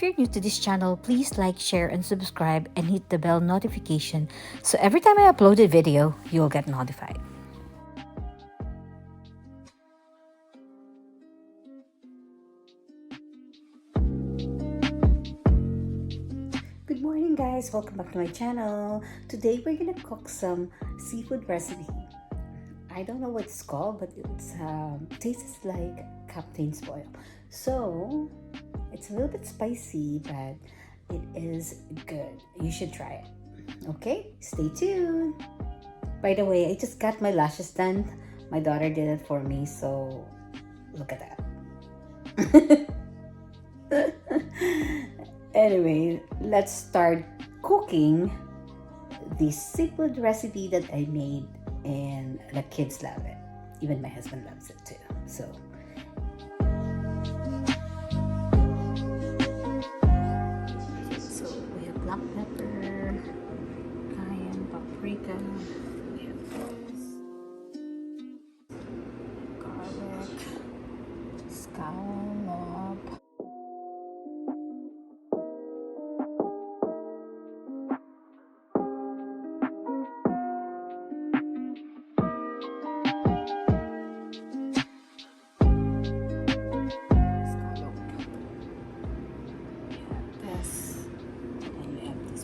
if you're new to this channel, please like, share, and subscribe, and hit the bell notification so every time I upload a video, you'll get notified. Good morning guys, welcome back to my channel. Today we're gonna cook some seafood recipe. I don't know what it's called, but it's tastes like captain's foil. So it's a little bit spicy, but it is good. You should try it. Okay, stay tuned. By the way, I just got my lashes done. My daughter did it for me, so look at that. Anyway, let's start cooking the seafood recipe that I made, and the kids love it. Even my husband loves it too. So we have black pepper, cayenne, paprika, we have this, garlic, scallop,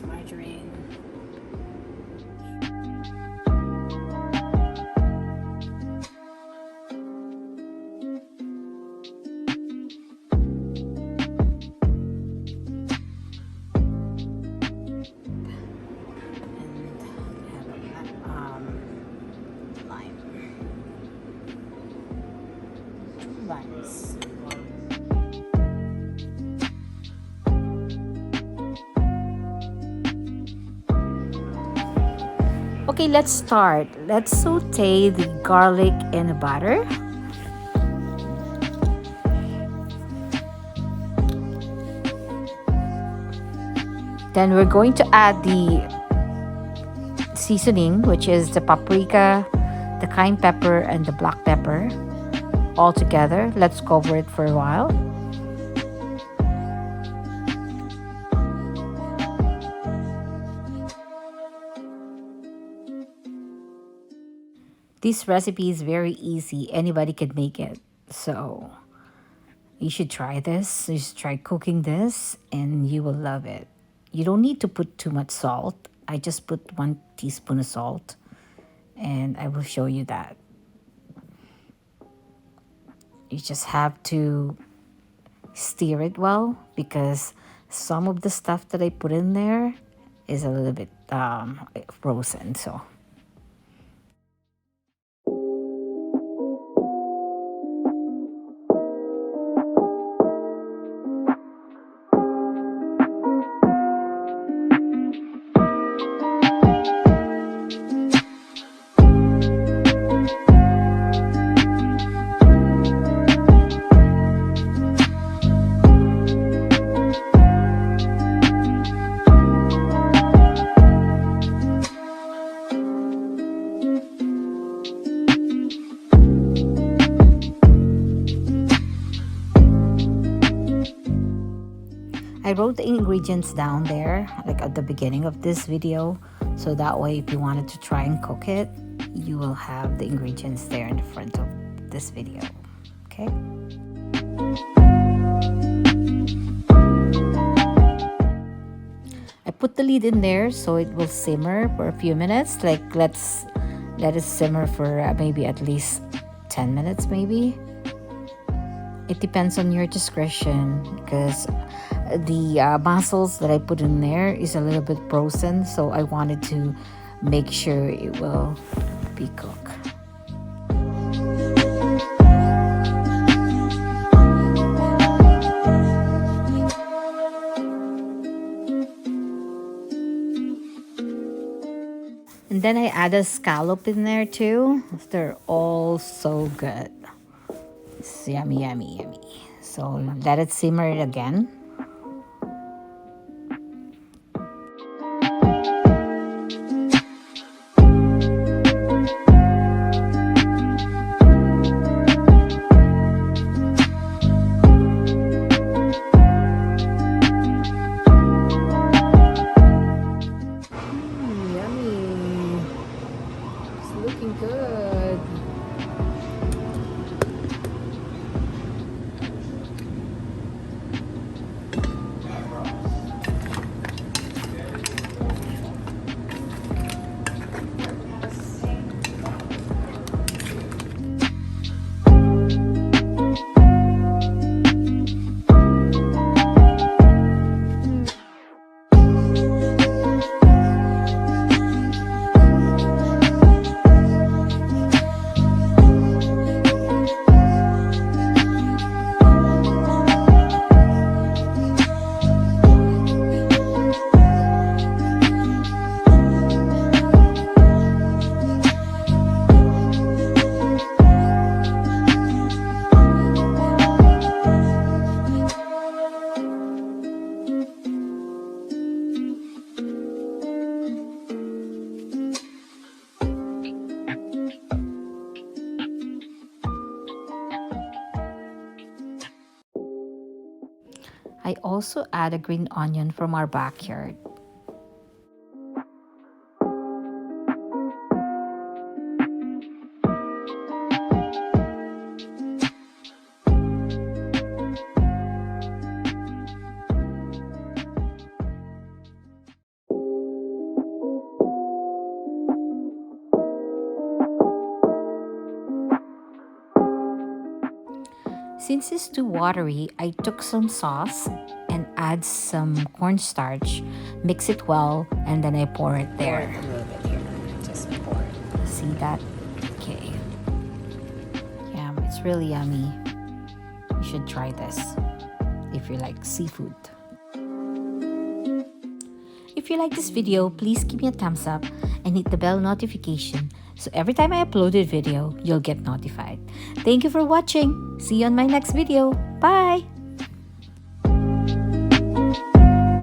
margarine. And lime. 2 limes. Okay, let's start. Let's saute the garlic in the butter. Then we're going to add the seasoning, which is the paprika, the cayenne pepper, and the black pepper all together. Let's cover it for a while. This recipe is very easy. Anybody could make it. So you should try this. You should try cooking this and you will love it. You don't need to put too much salt. I just put 1 teaspoon of salt and I will show you that. You just have to stir it well because some of the stuff that I put in there is a little bit frozen. So I wrote the ingredients down there, like at the beginning of this video, so that way if you wanted to try and cook it, you will have the ingredients there in the front of this video. Okay? I put the lid in there so it will simmer for a few minutes. Like let's let it simmer for maybe at least 10 minutes maybe. It depends on your discretion because the mussels that I put in there is a little bit frozen, so I wanted to make sure it will be cooked. And then I add a scallop in there too. They're all so good. It's yummy, yummy, yummy. So let it simmer again. looking good. I also add a green onion from our backyard. Since it's too watery, I took some sauce and add some cornstarch, mix it well, and then I pour it there. Pour it a little bit here. Just pour it. See that? Okay. Yeah, it's really yummy. You should try this if you like seafood. If you like this video, please give me a thumbs up and hit the bell notification so every time I upload a video, you'll get notified. Thank you for watching. See you on my next video. Bye!